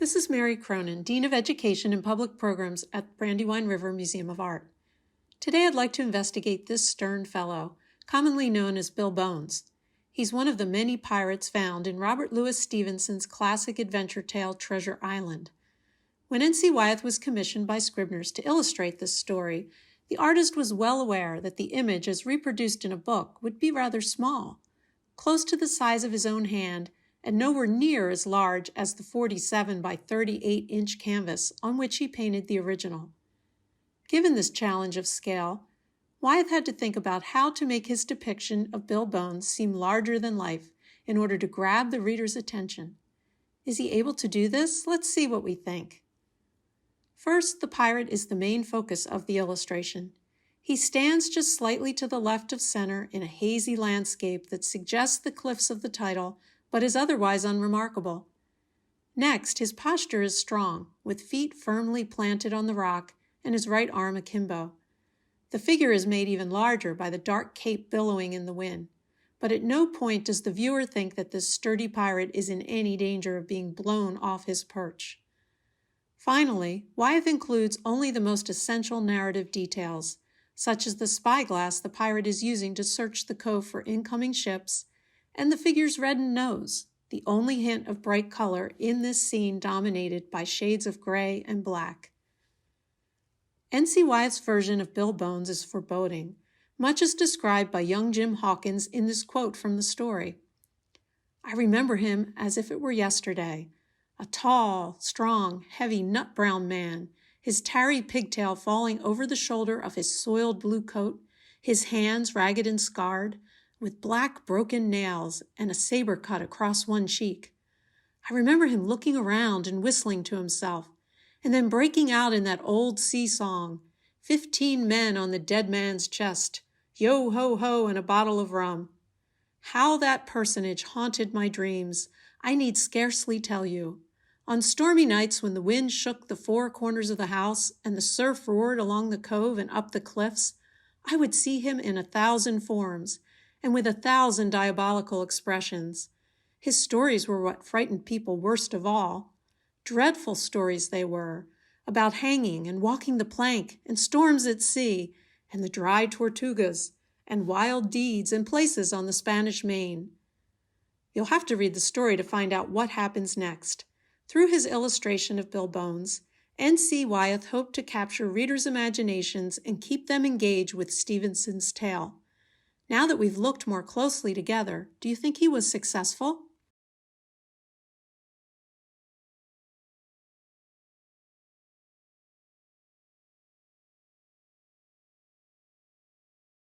This is Mary Cronin, Dean of Education and Public Programs at Brandywine River Museum of Art. Today I'd like to investigate this stern fellow, commonly known as Bill Bones. He's one of the many pirates found in Robert Louis Stevenson's classic adventure tale Treasure Island. When N.C. Wyeth was commissioned by Scribners to illustrate this story, the artist was well aware that the image as reproduced in a book would be rather small, close to the size of his own hand, and nowhere near as large as the 47 by 38-inch canvas on which he painted the original. Given this challenge of scale, Wyeth had to think about how to make his depiction of Bill Bones seem larger than life in order to grab the reader's attention. Is he able to do this? Let's see what we think. First, the pirate is the main focus of the illustration. He stands just slightly to the left of center in a hazy landscape that suggests the cliffs of the title, but is otherwise unremarkable. Next, his posture is strong, with feet firmly planted on the rock and his right arm akimbo. The figure is made even larger by the dark cape billowing in the wind, but at no point does the viewer think that this sturdy pirate is in any danger of being blown off his perch. Finally, Wyeth includes only the most essential narrative details, such as the spyglass the pirate is using to search the cove for incoming ships, and the figure's reddened nose, the only hint of bright color in this scene dominated by shades of gray and black. N.C. Wyeth's version of Bill Bones is foreboding, much as described by young Jim Hawkins in this quote from the story. "I remember him as if it were yesterday, a tall, strong, heavy, nut-brown man, his tarry pigtail falling over the shoulder of his soiled blue coat, his hands ragged and scarred, with black broken nails and a saber cut across one cheek. I remember him looking around and whistling to himself, and then breaking out in that old sea song, 15 men on the dead man's chest, yo-ho-ho and a bottle of rum. How that personage haunted my dreams, I need scarcely tell you. On stormy nights when the wind shook the four corners of the house and the surf roared along the cove and up the cliffs, I would see him in 1,000 forms, and with 1,000 diabolical expressions. His stories were what frightened people worst of all. Dreadful stories they were, about hanging and walking the plank, and storms at sea, and the dry Tortugas, and wild deeds and places on the Spanish Main. You'll have to read the story to find out what happens next. Through his illustration of Bill Bones, N.C. Wyeth hoped to capture readers' imaginations and keep them engaged with Stevenson's tale. Now that we've looked more closely together, do you think he was successful?